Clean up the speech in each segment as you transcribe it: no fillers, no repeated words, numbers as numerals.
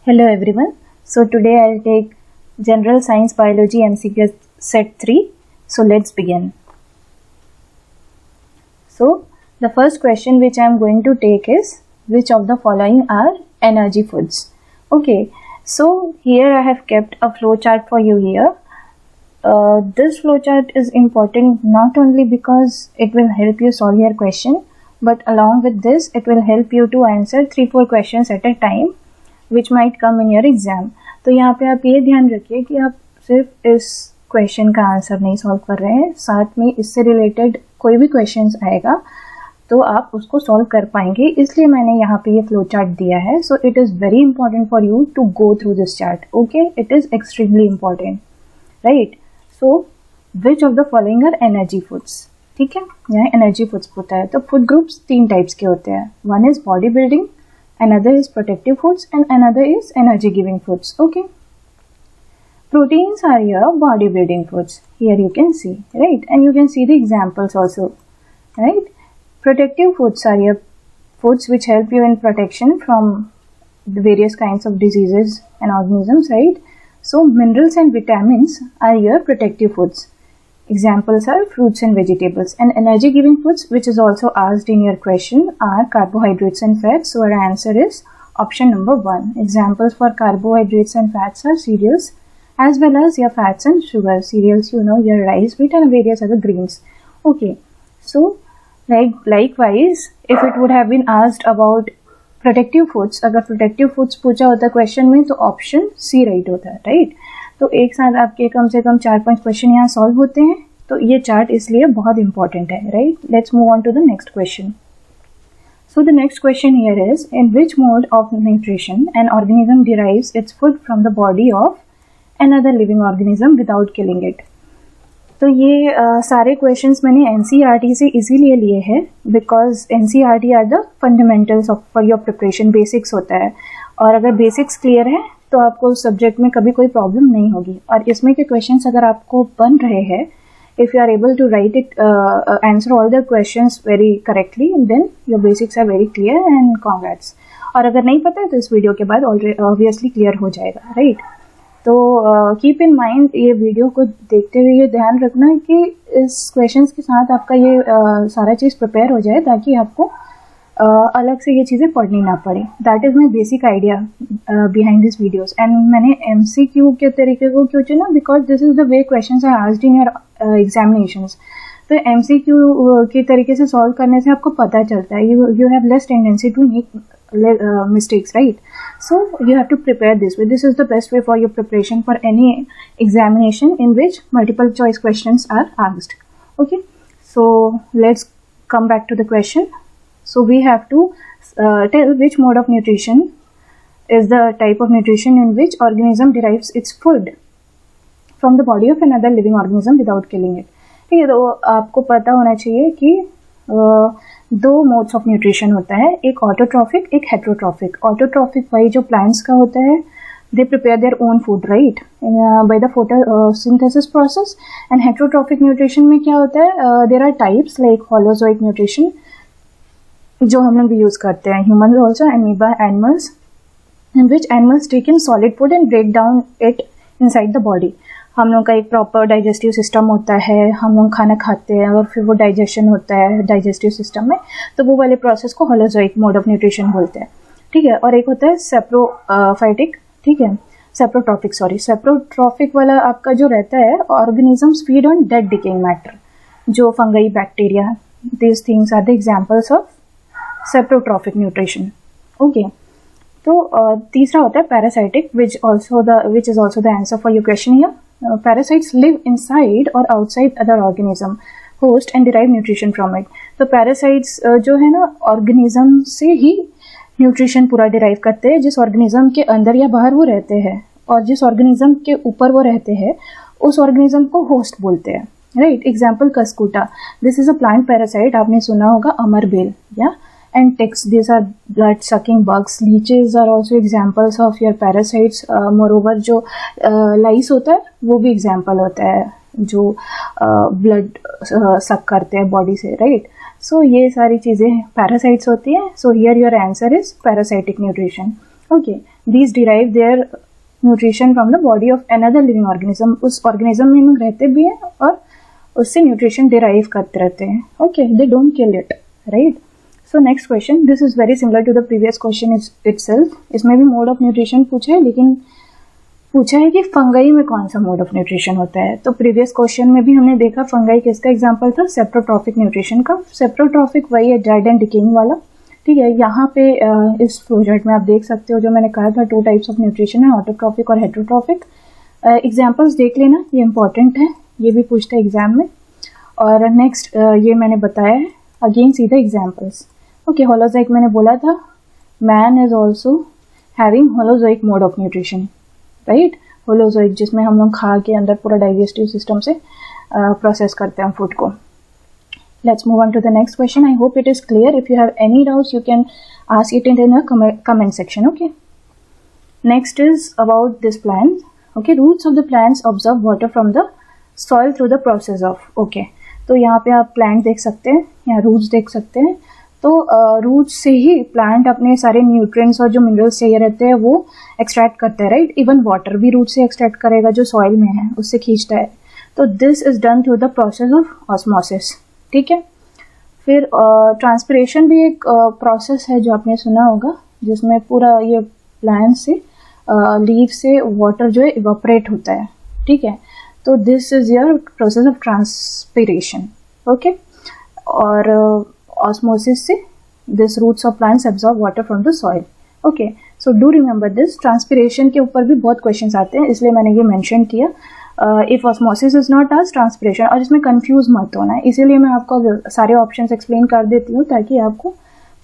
Hello everyone. So today I'll take General Science Biology MCQ set 3. So let's begin. So the first question which I am going to take is, which of the following are energy foods? Okay, so here I have kept a flow chart for you here. This flow chart is important not only because it will help you solve your question, but along with this it will help you to answer 3-4 questions at a time which might come in your exam. तो यहाँ पे आप ये ध्यान रखिए कि आप सिर्फ इस क्वेश्चन का आंसर नहीं सॉल्व कर रहे हैं, साथ में इससे रिलेटेड कोई भी क्वेश्चंस आएगा तो आप उसको सॉल्व कर पाएंगे, इसलिए मैंने यहाँ पे ये फ्लो चार्ट दिया है. So it is very important for you to go through this chart. Okay, it is extremely important, right. So which of the following are energy foods. ठीक है, यहाँ एनर्जी फूड्स होता है. तो फूड ग्रुप्स 3 टाइप्स के होते हैं. One is body building, another is protective foods, and another is energy giving foods. Okay, proteins are your body building foods. Here you can see, right, and you can see the examples also, right. Protective foods are your foods which help you in protection from the various kinds of diseases and organisms, right. So minerals and vitamins are your protective foods. Examples are fruits and vegetables. And energy giving foods, which is also asked in your question, are carbohydrates and fats. So our answer is option number 1. Examples for carbohydrates and fats are cereals, as well as your fats and sugar. Cereals, you know, your rice, wheat and various other grains. Okay, so likewise, if it would have been asked about protective foods, अगर protective foods पूछा होता question में तो option C right होता है, right. तो एक साथ आपके कम से कम 4-5 क्वेश्चन यहाँ सॉल्व होते हैं, तो ये चार्ट इसलिए बहुत इंपॉर्टेंट है, right. Let's move on to the next question. So the next question here is, in which mode of nutrition an organism derives its food from the body of another living organism without killing it. तो ये सारे questions मैंने NCERT से इसीलिए लिए हैं because NCERT are the fundamentals of for your preparation. Basics होता है, और अगर बेसिक्स क्लियर है तो आपको उस सब्जेक्ट में कभी कोई प्रॉब्लम नहीं होगी. और इसमें के क्वेश्चंस अगर आपको बन रहे हैं, if you are able to write it, answer all the questions very correctly, then your basics are very clear and congrats. और अगर नहीं पता है तो इस वीडियो के बाद ऑब्वियसली क्लियर हो जाएगा, राइट. तो कीप इन माइंड, ये वीडियो को देखते हुए ये ध्यान रखना कि इस क्वेश्चंस के साथ आपका ये सारा चीज़ प्रिपेयर हो जाए ताकि आपको अलग से ये चीज़ें पढ़नी ना पड़े. That is my basic idea behind this videos. And मैंने MCQ के तरीके को क्यों चुना, because this is the way questions are asked in your examinations. तो MCQ के तरीके से सॉल्व करने से आपको पता चलता है, you have less tendency to make mistakes, right. So you have to prepare this way. This is the best way for your preparation for any examination in which multiple choice questions are asked. Okay, so let's come back to the question. So we have to tell which mode of nutrition is the type of nutrition in which organism derives its food from the body of another living organism without killing it. ठीक है, तो आपको पता होना चाहिए कि 2 modes of nutrition होता है, एक ऑटोट्रॉफिक, एक हेट्रोट्रॉफिक. ऑटोट्रॉफिक भाई जो प्लांट्स का होता है, they prepare their own food, right, by the photosynthesis process. And heterotrophic nutrition में क्या होता है, there are types like holozoic nutrition जो हम लोग भी यूज़ करते हैं, human also, amoeba, animals, in which animals take in solid food and break down it inside the body. हम लोग का एक प्रॉपर डाइजेस्टिव सिस्टम होता है, हम लोग खाना खाते हैं और फिर वो डाइजेशन होता है डाइजेस्टिव सिस्टम में, तो वो वाले प्रोसेस को होलोजोइक मोड ऑफ न्यूट्रिशन बोलते हैं, ठीक है. और एक होता है सेप्रोफाइटिक, ठीक है, सेप्रोट्रॉफिक वाला आपका जो रहता है, organisms feed on dead decaying matter, जो fungi, bacteria, these things are the examples of saprotrophic nutrition. Okay, तो तीसरा होता है parasitic, which is also the answer for your question here. Parasites live inside or outside other organism host and derive nutrition from it. तो parasites जो है ना, organism से ही nutrition पूरा डिराइव करते हैं. जिस ऑर्गेनिज्म के अंदर या बाहर वो रहते हैं और जिस ऑर्गेनिज्म के ऊपर वो रहते हैं उस ऑर्गेनिज्म को होस्ट बोलते हैं, right. Example cuscuta, this is a plant parasite, आपने सुना होगा अमर बेल, या. And ticks, these are blood sucking bugs. Leeches are also examples of your parasites. Moreover, जो lice होता है वो भी example होता है जो blood suck करते हैं body से, right. So ये सारी चीज़ें parasites होती हैं. So here your answer is parasitic nutrition. Okay, these derive their nutrition from the body of another living organism, उस ऑर्गेनिज्म में लोग रहते भी हैं और उससे न्यूट्रिशन डिराइव करते रहते हैं. Okay, they don't kill it, right. So next question, this is very similar to the previous question itself. इसमें भी मोड ऑफ न्यूट्रिशन पूछा है, लेकिन पूछा है कि फंगाई में कौन सा मोड ऑफ न्यूट्रिशन होता है. तो प्रीवियस क्वेश्चन में भी हमने देखा फंगाई किसका एग्जांपल था, सेप्रोट्रॉफिक न्यूट्रिशन का. सेप्रोट्रॉफिक वही है डेड एंड डिकेइंग वाला. ठीक है, यहाँ पे इस प्रोजेक्ट में आप देख सकते हो जो मैंने कहा था 2 टाइप्स ऑफ न्यूट्रिशन है, ऑटोट्रॉफिक और हेटेरोट्रॉफिक. एग्जाम्पल्स देख लेना, ये इंपॉर्टेंट है, ये भी पूछता है एग्जाम में. और नेक्स्ट ये मैंने बताया है, again see the examples. Okay, holozoic मैंने बोला था, man is also having holozoic mode of nutrition, right. Holozoic जिसमें हम लोग खा के अंदर पूरा डाइजेस्टिव सिस्टम से प्रोसेस करते हैं फूड को. Let's move on to the next question. I hope it is clear. If you have any doubts, you can ask it in the comment section. Okay. Next is about this plant. Okay, roots of the plants absorb water from the soil through the process of. Okay. तो यहाँ पे आप plant देख सकते हैं, यहाँ roots देख सकते हैं. तो रूट्स से ही प्लांट अपने सारे न्यूट्रिएंट्स और जो मिनरल्स चाहिए रहते हैं वो एक्सट्रैक्ट करता है, राइट. इवन वाटर भी रूट से एक्सट्रैक्ट करेगा जो सॉइल में है, उससे खींचता है. तो this is done through the process of osmosis. ठीक है. फिर ट्रांसपिरेशन भी एक प्रोसेस है जो आपने सुना होगा, जिसमें पूरा ये प्लांट से लीफ से वाटर जो है इवापोरेट होता है. ठीक है. तो this is your process of transpiration. Okay. और ऑस्मोसिस से this roots of plants absorb water from the soil. Okay, so do remember this. Transpiration के ऊपर भी बहुत क्वेश्चंस आते हैं, इसलिए मैंने ये मेंशन किया. इफ ऑस्मोसिस इज नॉट आज ट्रांसपिरेशन, और इसमें कंफ्यूज मत होना है, इसीलिए मैं आपको सारे ऑप्शंस एक्सप्लेन कर देती हूँ ताकि आपको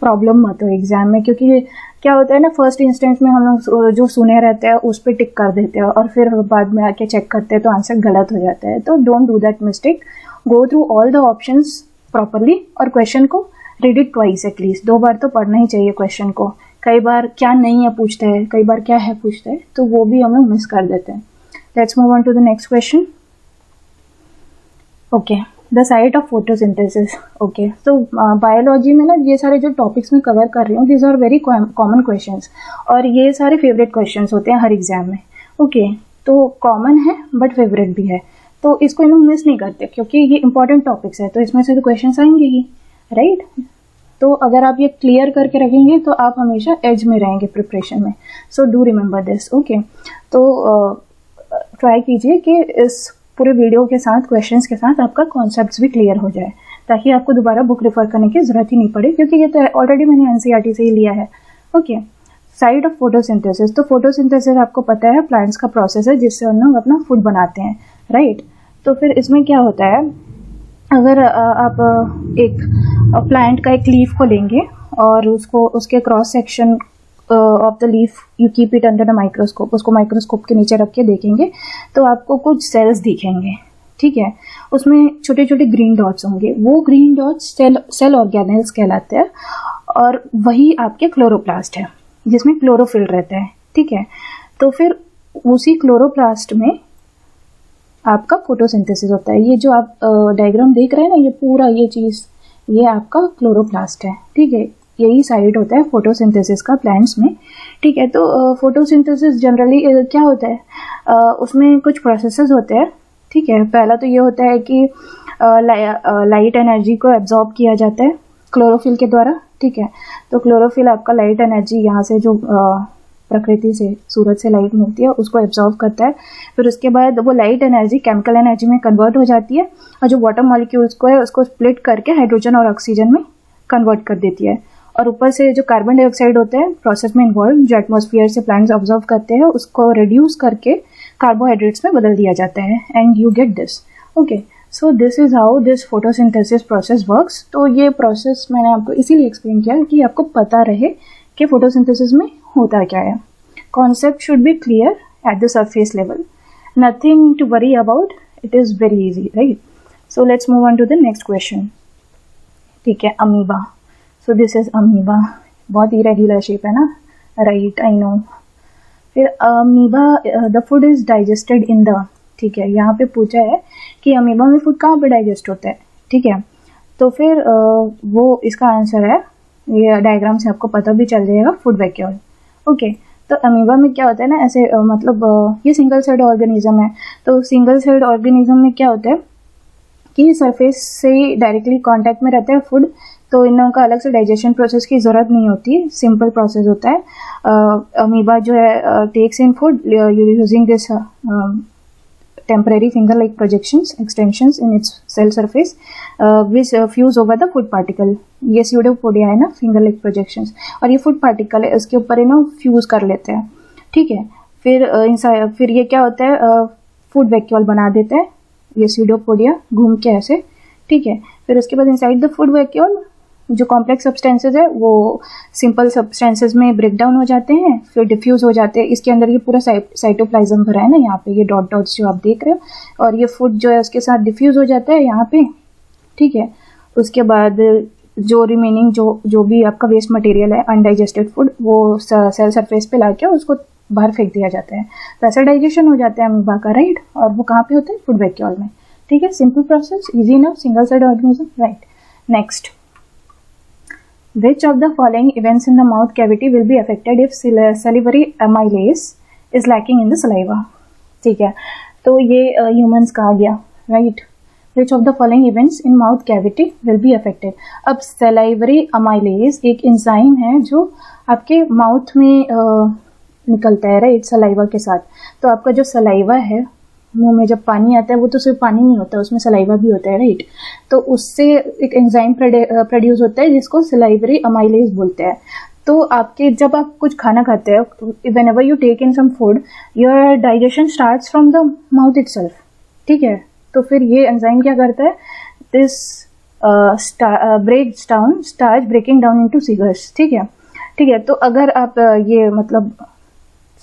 प्रॉब्लम मत हो एग्जाम में. क्योंकि क्या होता है ना, फर्स्ट इंस्टेंस में हम लोग जो सुने रहते हैं उस पर टिक कर देते हैं और फिर बाद में आके चेक करते हैं तो आंसर गलत हो जाता है. तो don't do that mistake. Go through all the options properly और क्वेश्चन को रीड इट ट्वाइस एटलीस्ट. 2 बार तो पढ़ना ही चाहिए क्वेश्चन को. कई बार क्या नहीं है पूछता है, कई बार क्या है पूछता है, तो वो भी हम लोग मिस कर देते हैं. Let's move on to the next question. Okay, the site of photosynthesis. Okay, so biology में ना ये सारे जो टॉपिक्स में कवर कर रही हूँ, these are very common questions, और ये सारे फेवरेट questions होते हैं हर एग्जाम में. ओके, तो कॉमन है बट फेवरेट भी है, तो इसको हम मिस नहीं करते क्योंकि ये इंपॉर्टेंट टॉपिक्स है, तो इसमें से तो क्वेश्चंस आएंगे ही, राइट. तो अगर आप ये क्लियर करके रखेंगे तो आप हमेशा एज में रहेंगे प्रिपरेशन में. सो डू रिमेंबर दिस. ओके, तो ट्राई कीजिए कि इस पूरे वीडियो के साथ क्वेश्चंस के साथ आपका कॉन्सेप्ट्स भी क्लियर हो जाए, ताकि आपको दोबारा बुक रेफर करने की जरूरत ही नहीं पड़े, क्योंकि ये तो ऑलरेडी मैंने एनसीईआरटी से ही लिया है. Okay, site of photosynthesis. तो फोटोसिंथेसिस आपको पता है प्लांट्स का प्रोसेस है जिससे हम लोग अपना फूड बनाते हैं, राइट. तो फिर इसमें क्या होता है, अगर आप एक प्लांट का एक लीफ को लेंगे और उसको उसके cross section of the leaf you keep it under the microscope, उसको माइक्रोस्कोप के नीचे रख के देखेंगे तो आपको कुछ सेल्स दिखेंगे. ठीक है, उसमें छोटे छोटे ग्रीन डॉट्स होंगे, वो ग्रीन डॉट्स सेल ऑर्गेनेल्स कहलाते हैं, और वही आपके क्लोरोप्लास्ट है जिसमें क्लोरोफिल रहता है. ठीक है, तो फिर उसी क्लोरोप्लास्ट में आपका फोटोसिंथेसिस होता है. ये जो आप डायग्राम देख रहे हैं ना, ये पूरा ये चीज़ ये आपका क्लोरोप्लास्ट है. ठीक है, यही साइट होता है फोटोसिंथेसिस का प्लांट्स में. ठीक है, तो फोटोसिंथेसिस जनरली क्या होता है, उसमें कुछ प्रोसेसेस होते हैं. ठीक है, पहला तो ये होता है कि लाइट एनर्जी को एब्जॉर्ब किया जाता है क्लोरोफिल के द्वारा. ठीक है, तो क्लोरोफिल आपका लाइट एनर्जी यहाँ से जो प्रकृति से सूरज से लाइट मिलती है उसको एब्जॉर्ब करता है. फिर उसके बाद वो लाइट एनर्जी केमिकल एनर्जी में कन्वर्ट हो जाती है, और जो वाटर मॉलिक्यूल्स को है उसको स्प्लिट करके हाइड्रोजन और ऑक्सीजन में कन्वर्ट कर देती है. और ऊपर से जो कार्बन डाइऑक्साइड होता है प्रोसेस में इन्वॉल्व, जो एटमॉस्फेयर से प्लांट्स ऑब्जर्व करते हैं, उसको रिड्यूस करके कार्बोहाइड्रेट्स में बदल दिया जाता है, and you get this. Okay, so this is how this photosynthesis process works. तो ये प्रोसेस मैंने आपको इसीलिए एक्सप्लेन किया कि आपको पता रहे कि फोटोसिंथेसिस में होता क्या है. Concept should be clear at the surface level, nothing to worry about, it is very easy, right. So let's move on to the next question. ठीक है, amoeba. So this is amoeba. बहुत irregular shape है ना, right, I know. फिर amoeba the food is digested in the. ठीक है, यहाँ पे पूछा है कि अमीबा में फूड कहाँ पे डाइजेस्ट होता है. ठीक है, तो फिर वो इसका आंसर है, ये डायग्राम से आपको पता भी चल जाएगा, फूड वैक्यूल. ओके, तो अमीबा में क्या होता है ना, ऐसे ये सिंगल सेल्ड ऑर्गेनिज्म है, तो सिंगल सेल्ड ऑर्गेनिज्म में क्या होता है कि सरफेस से ही डायरेक्टली कांटेक्ट में रहता है फूड, तो इन लोगों का अलग से डाइजेशन प्रोसेस की ज़रूरत नहीं होती, सिंपल प्रोसेस होता है। अमीबा जो है takes in food using this temporary finger-like projections, extensions in its cell surface, which fuse over the food particle. ये pseudopodia है ना, finger-like projections, और ये food particle है, इसके ऊपर इन्हें फ्यूज कर लेते हैं, ठीक है। फिर ये क्या होता है, फूड वैक्यूल बना देते हैं ये pseudopodia घूम के ऐसे, ठीक है। फिर उसके बाद इनसाइड द फूड वैक्यूल जो कॉम्प्लेक्स सब्सटेंसेज है वो सिंपल सब्सटेंसेज में ब्रेक डाउन हो जाते हैं, फिर डिफ्यूज हो जाते हैं। इसके अंदर ये पूरा साइटोप्लाज्म भरा है ना, यहाँ पे ये डॉट डॉट्स जो आप देख रहे हो, और ये फूड जो है उसके साथ डिफ्यूज हो जाता है यहाँ पे, ठीक है। उसके बाद जो रिमेनिंग जो भी आपका वेस्ट मटेरियल है अनडाइजेस्टेड फूड, वो सेल सरफेस पे लाके उसको बाहर फेंक दिया जाता है, तो ऐसा डाइजेशन हो जाता है अमीबा का, राइट। और वो कहाँ पे होता है, फूड वैक्यूल में, ठीक है। Simple process, easy enough, single celled organism, right. Next, which of the following events in the mouth cavity will be affected if salivary amylase is lacking in the saliva? ठीक है, तो ये humans का आ गया, right? Which of the following events in mouth cavity will be affected? अब salivary amylase एक enzyme है जो आपके माउथ में निकलता है, राइट, सलाइवा के साथ। तो आपका जो सलाइवा है, मुंह में जब पानी आता है, वो तो सिर्फ पानी नहीं होता, उसमें सलाइवा भी होता है, राइट। तो उससे एक एंजाइम प्रोड्यूस होता है जिसको सलाइवरी अमाइलेज बोलते हैं। तो आपके जब आप कुछ खाना खाते हैं, whenever you take in some food, your digestion starts from the mouth itself, ठीक है। तो फिर ये एंजाइम क्या करता है, this breaks down, start breaking down into sugars, ठीक है, ठीक है। तो अगर आप ये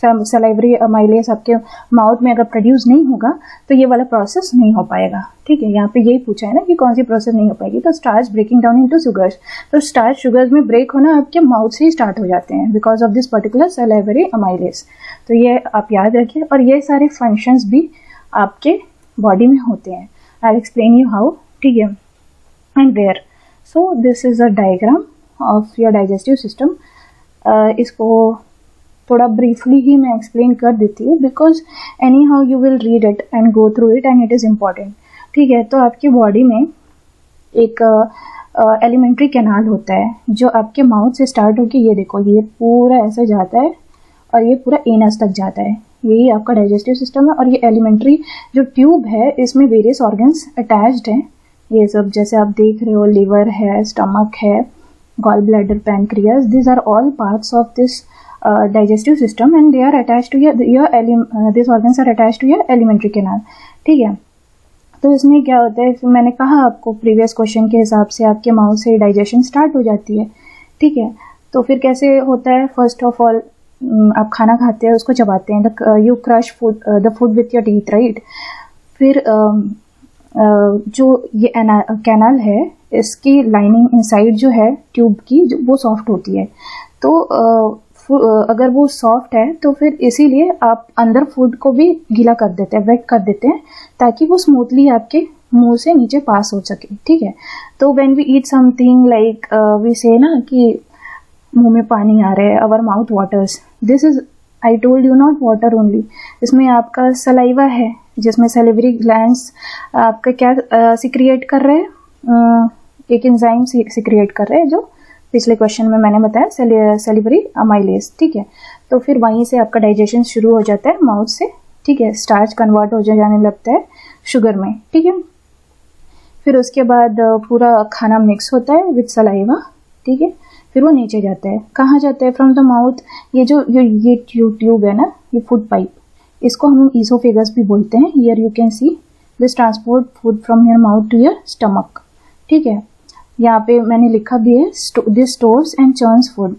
सलाइवरी अमाइलेज आपके माउथ में अगर प्रोड्यूस नहीं होगा तो ये वाला प्रोसेस नहीं हो पाएगा, ठीक है। यहाँ पे यही पूछा है ना कि कौन सी प्रोसेस नहीं हो पाएगी, तो starch breaking down into sugars, तो स्टार्च शुगर्स में ब्रेक होना आपके माउथ से ही स्टार्ट हो जाते हैं because of this particular salivary amylase. तो ये आप याद रखिए, और ये सारे फंक्शंस भी आपके बॉडी में होते हैं। I will explain you how, ठीक है, and where. So this is a diagram of your digestive system. इसको थोड़ा ब्रीफली ही मैं एक्सप्लेन कर देती हूँ because anyhow you will read it and go through it and it is important, ठीक है। तो आपकी बॉडी में एक एलिमेंट्री कैनाल होता है जो आपके माउथ से स्टार्ट होकर, ये देखो, ये पूरा ऐसे जाता है और ये पूरा एनस तक जाता है, यही आपका डाइजेस्टिव सिस्टम है। और ये एलिमेंट्री जो ट्यूब है, इसमें वेरियस ऑर्गन्स अटैच्ड हैं, ये सब जैसे आप देख रहे हो, लिवर है, स्टमक है, gall bladder, pancreas, these are all parts of this digestive system and they are attached to these organs are attached to your alimentary canal, ठीक है। तो इसमें क्या होता है, फिर मैंने कहा आपको प्रीवियस क्वेश्चन के हिसाब से आपके माउथ से डाइजेशन स्टार्ट हो जाती है, ठीक है। तो फिर कैसे होता है, फर्स्ट ऑफ ऑल आप खाना खाते हैं, उसको चबाते हैं, you crush the food with your teeth, right. फिर जो ये कैनाल है, इसकी लाइनिंग इनसाइड जो है ट्यूब की, वो सॉफ्ट होती है। तो अगर वो सॉफ्ट है तो फिर इसीलिए आप अंदर फूड को भी गीला कर देते हैं, वेट कर देते हैं, ताकि वो स्मूथली आपके मुंह से नीचे पास हो सके, ठीक है। तो when we eat something like we say ना कि मुंह में पानी आ रहा है, our mouth waters, this is, I told you, not water only, इसमें आपका सलाइवा है जिसमें सैलिवरी ग्लैंड्स आपका क्या सिक्रिएट कर रहे हैं, एक एंजाइम सिक्रिएट कर रहे हैं जो पिछले क्वेश्चन में मैंने बताया, सैलिवरी अमाइलेज, ठीक है। तो फिर वहीं से आपका डाइजेशन शुरू हो जाता है माउथ से, ठीक है, स्टार्च कन्वर्ट हो जाने लगता है शुगर में, ठीक है। फिर उसके बाद पूरा खाना मिक्स होता है विद सलाइवा, ठीक है। फिर वो नीचे जाता है, कहाँ जाता है, फ्रॉम द माउथ, ये ट्यूब है ना, ये फूड पाइप, इसको हम ईसोफेगस भी बोलते हैं। Here you can see this transport food from your mouth to your stomach, ठीक है। यहाँ पे मैंने लिखा भी है, this stores and churns food,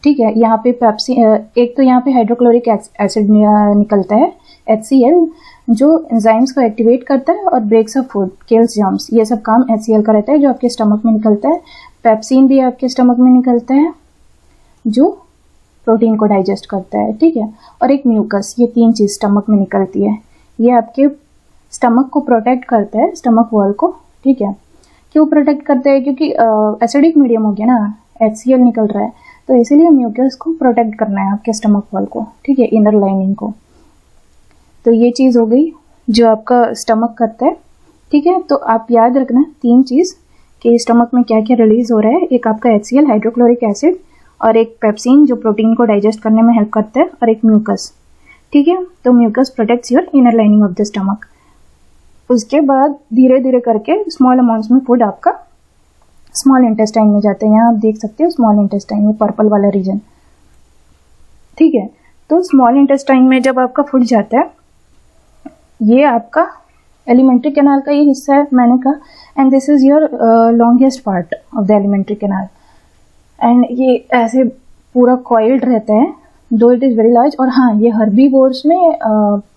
ठीक है। यहाँ पे पेप्सी, एक तो यहाँ पे हाइड्रोक्लोरिक एसिड निकलता है, HCl, जो एंजाइम्स को एक्टिवेट करता है और breaks up food, kills germs, ये सब काम HCl का रहता है जो आपके स्टमक में निकलता है। पेप्सिन भी आपके स्टमक में निकलता है जो प्रोटीन को डाइजेस्ट करता है, ठीक है। और एक म्यूकस, ये तीन चीज स्टमक में निकलती है, ये आपके स्टमक को प्रोटेक्ट करता है, स्टमक वॉल को, ठीक है। क्यों प्रोटेक्ट करता है, क्योंकि एसिडिक मीडियम हो गया ना, HCl निकल रहा है, तो इसीलिए म्यूकस को प्रोटेक्ट करना है आपके स्टमक वॉल को, ठीक है, इनर लाइनिंग को। तो ये चीज़ हो गई जो आपका स्टमक करता है, ठीक है। तो आप याद रखना 3 चीज़ कि स्टमक में क्या क्या रिलीज हो रहा है। एक आपका HCl हाइड्रोक्लोरिक एसिड, और एक पेप्सिन जो प्रोटीन को डाइजेस्ट करने में हेल्प करता है, और एक म्यूकस, ठीक है। तो mucus protects your inner lining of the stomach. उसके बाद धीरे धीरे करके स्मॉल अमाउंट्स में फूड आपका स्मॉल इंटेस्टाइन में जाते हैं। यहाँ आप देख सकते हो स्मॉल इंटेस्टाइन में पर्पल वाला रीजन, ठीक है। तो स्मॉल इंटेस्टाइन में जब आपका फूड जाता है, ये आपका एलिमेंट्री कैनाल का ये हिस्सा है, मैंने कहा, and this is your longest part of the alimentary canal, and ये ऐसे पूरा कॉइल्ड रहता है, दो इट इज़ वेरी लार्ज। और हाँ, ये हर्बीवोर्स में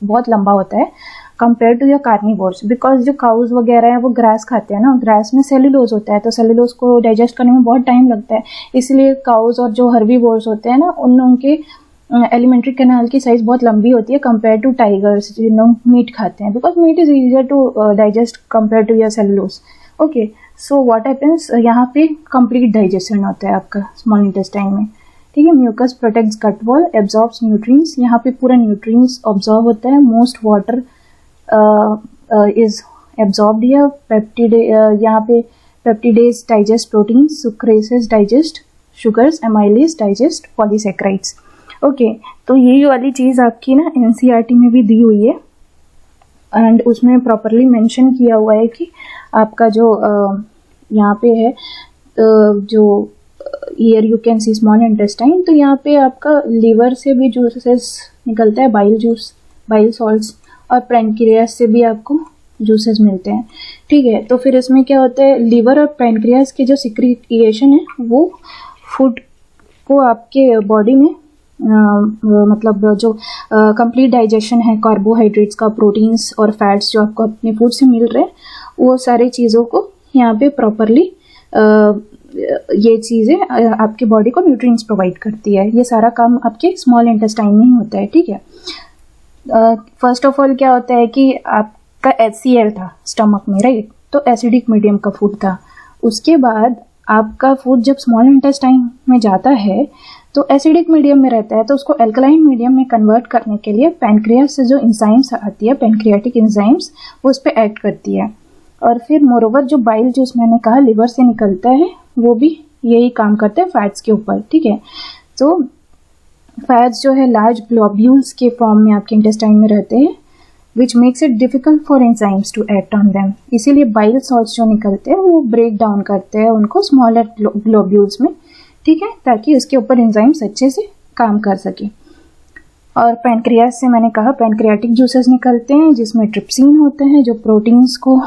बहुत लंबा होता है compare to your carnivores, because जो काउज वगैरह है वो ग्रास खाते हैं ना, ग्रास में सेलुलोज होता है, तो सेलुलोज को डाइजेस्ट करने में बहुत टाइम लगता है। इसलिए काउज और जो हर्बीवोर्स होते हैं ना, उनके एलिमेंट्री कैनाल की साइज बहुत लंबी होती है कंपेयर टू टाइगर्स जिन लोग मीट खाते हैं, because meat is easier to digest compare to your cellulose. Okay, so what happens, यहाँ पे कंप्लीट डाइजेशन होता है आपका स्मॉल इंटेस्टाइन में, ठीक है। Mucus protects gut wall, absorbs nutrients, यहाँ पे पूरा न्यूट्रिएंट्स ऑब्जॉर्व होता है। Most water is absorbed here. Peptide, यहाँ पे peptidase digest protein, sucrases digest sugars, amylase digest polysaccharides. Okay, तो यही वाली चीज़ आपकी ना NCERT में भी दी हुई है, एंड उसमें प्रॉपरली मेंशन किया हुआ है कि आपका जो यहाँ पे है जो year you can C small intestine, तो यहाँ पे आपका लीवर से भी जूसेस निकलता है, बाइल जूस, बाइल सॉल्ट्स, और पैनक्रियास से भी आपको जूसेस मिलते हैं, ठीक है। तो फिर इसमें क्या होता है, लीवर और पैनक्रियास की जो सिक्रिएशन है वो फूड को आपके बॉडी में मतलब जो कंप्लीट डाइजेशन है कार्बोहाइड्रेट्स का, प्रोटीन्स और फैट्स जो आपको अपने फूड से मिल रहे हैं, वो सारी चीज़ों को यहाँ पे प्रॉपरली ये चीज़ें आपके बॉडी को न्यूट्रिएंट्स प्रोवाइड करती है। ये सारा काम आपके स्मॉल इंटेस्टाइन में ही होता है, ठीक है। फर्स्ट ऑफ ऑल क्या होता है कि आपका HCl था स्टमक में, राइट, तो एसिडिक मीडियम का फूड था। उसके बाद आपका फूड जब स्मॉल इंटेस्टाइन में जाता है तो एसिडिक मीडियम में रहता है, तो उसको एल्कलाइन मीडियम में कन्वर्ट करने के लिए पैनक्रियास से जो इंजाइम्स आती है, पैनक्रियाटिक इंजाइम्स, वो उस पर एक्ट करती है। और फिर मोरोवर जो बाइल जूस मैंने कहा लिवर से निकलता है, वो भी यही काम करता है फैट्स के ऊपर, ठीक है। तो फैट्स जो है लार्ज ग्लोब्यूल्स के फॉर्म में आपके इंटेस्टाइन में रहते हैं, which makes it difficult for enzymes to act on them. इसीलिए बाइल सॉल्ट्स जो निकलते हैं वो ब्रेक डाउन करते हैं उनको स्मॉलर ग्लोब्यूल्स में, ठीक है, ताकि उसके ऊपर एंजाइम्स अच्छे से काम कर सके। और पैनक्रियास से मैंने कहा पैनक्रियाटिक जूसेस निकलते हैं जिसमें ट्रिप्सिन होते हैं जो प्रोटीन्स को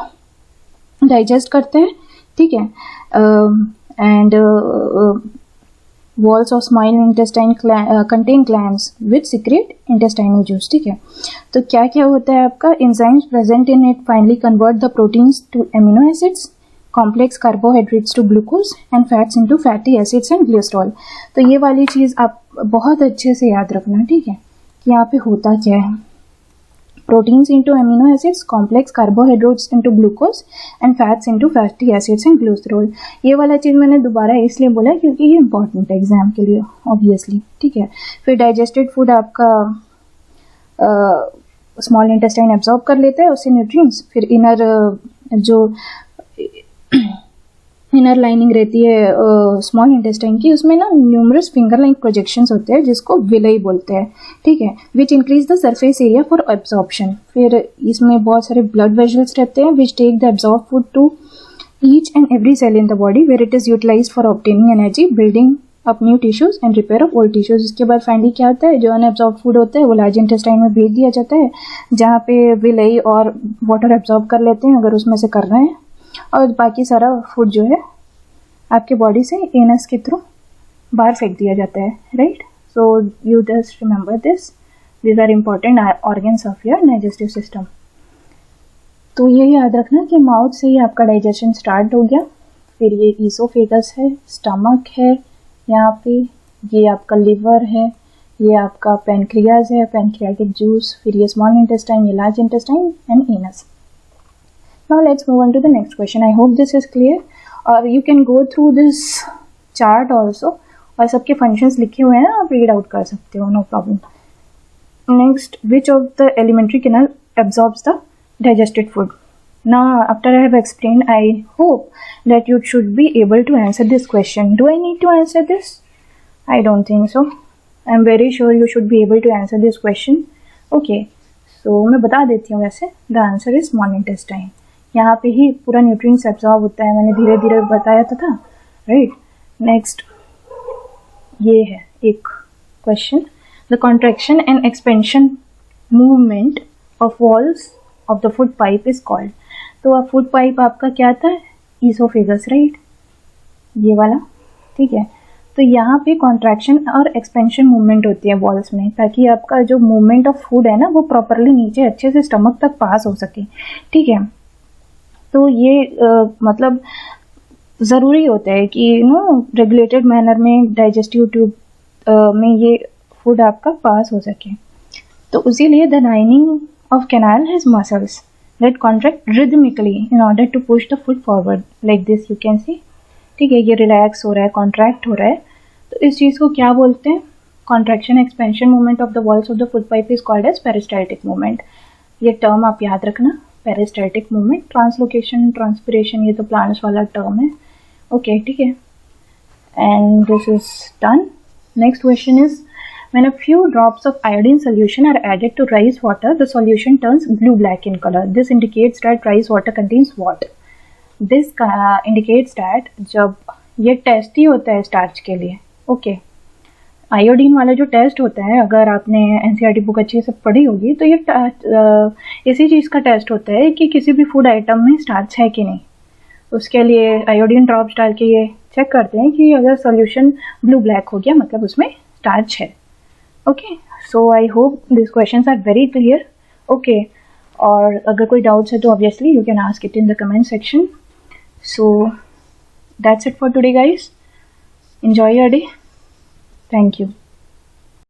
डाइजेस्ट करते हैं, ठीक है। And walls of small intestine contain glands which secrete intestinal juice, ठीक है। तो क्या क्या होता है आपका, enzymes present in it finally convert the proteins to amino acids, complex carbohydrates to glucose and fats into fatty acids and glycerol। तो ये वाली चीज़ आप बहुत अच्छे से याद रखना, ठीक है, कि यहाँ पे होता क्या है। Proteins into amino acids, complex carbohydrates into glucose and fats into fatty acids and glycerol। ये वाला चीज़ मैंने दोबारा इसलिए बोला क्योंकि ये इंपॉर्टेंट है एग्जाम के लिए ऑब्वियसली, ठीक है। फिर डाइजेस्टेड फूड आपका स्मॉल इंटेस्टाइन एब्जॉर्ब कर लेता है उससे न्यूट्रिएंट्स। फिर जो इनर लाइनिंग रहती है स्मॉल इंटेस्टाइन की, उसमें ना न्यूमरस फिंगर लाइक प्रोजेक्शंस होते हैं जिसको विलाई बोलते हैं, ठीक है, which increase the surface area for absorption. फिर इसमें बहुत सारे ब्लड वेजल्स रहते हैं which take the absorb food to each and every cell in the body where it is utilize for obtaining energy, building up new tissues and repair of old tissues. इसके बाद finally क्या होता है, जो unabsorbed food होता है वो large intestine में भेज दिया जाता है जहाँ पे विलाई और वाटर एब्जॉर्ब कर लेते हैं अगर उसमें से कर रहे हैं, और बाकी सारा फूड जो है आपके बॉडी से एनस के थ्रू बाहर फेंक दिया जाता है, right. So you just remember this, these are important organs of your digestive system. तो ये याद रखना कि माउथ से ही आपका डाइजेशन स्टार्ट हो गया, फिर ये ईसोफेगस है, स्टमक है, यहाँ पे ये आपका लिवर है, ये आपका पैनक्रियाज है, पैनक्रियाटिक जूस, फिर ये स्मॉल इंटेस्टाइन, ये large intestine and anus. Now let's move on to the next question. I hope this is clear, or you can go through this chart also और सबके functions लिखे हुए हैं, आप रीड आउट कर सकते हो, no problem. Next, which of the alimentary canal absorbs the digested food? Now, after I have explained, I hope that you should be able to answer this question. Do I need to answer this? I don't think so. I'm very sure you should be able to answer this question. Okay, so मैं बता देती हूँ वैसे. The answer is small intestine. यहाँ पे ही पूरा nutrients absorb होता है, मैंने धीरे धीरे बताया था, राइट. नेक्स्ट, ये है एक question. The contraction and expansion movement of walls of the food pipe is called. तो अब फूड पाइप आपका क्या था? ईसोफेगस, राइट, ये वाला, ठीक है. तो यहाँ पे कॉन्ट्रैक्शन और एक्सपेंशन मूवमेंट होती है वॉल्स में, ताकि आपका जो मूवमेंट ऑफ फूड है ना वो प्रॉपरली नीचे अच्छे से स्टमक तक पास हो सके, ठीक है. तो ये मतलब ज़रूरी होता है कि रेगुलेटेड मैनर में डाइजेस्टिव ट्यूब में ये फूड आपका पास हो सके. तो इसीलिए the lining of canal has muscles that contract rhythmically in order to push the food forward like this, you can see. ठीक है, ये रिलैक्स हो रहा है, कॉन्ट्रैक्ट हो रहा है. तो इस चीज़ को क्या बोलते हैं? Contraction expansion movement of the walls of the food pipe is called as peristaltic movement. ये टर्म आप याद रखना, पेरिस्टाल्टिक मूवमेंट. ट्रांसलोकेशन, ट्रांसपिरेशन, ये तो प्लांट्स वाला टर्म है. ओके, ठीक है. And this is done. Next question is, when a few drops of iodine solution are added to rice water, the solution turns blue-black in color. This indicates that rice water contains what? This indicates that जब ये test ही होता है starch के लिए, okay. Iodine वाला जो test होता है, अगर आपने एनसीईआरटी बुक अच्छे से पढ़ी होगी तो ये इसी चीज़ का टेस्ट होता है कि किसी भी फूड आइटम में स्टार्च है कि नहीं. उसके लिए आयोडीन ड्रॉप्स डाल के ये चेक करते हैं कि अगर सोल्यूशन ब्लू ब्लैक हो गया मतलब उसमें स्टार्च है. Okay, so I hope these questions are very clear. Okay, और अगर कोई doubts है तो obviously you can ask it in the comment section. So that's it for today, guys. Enjoy your day. Thank you.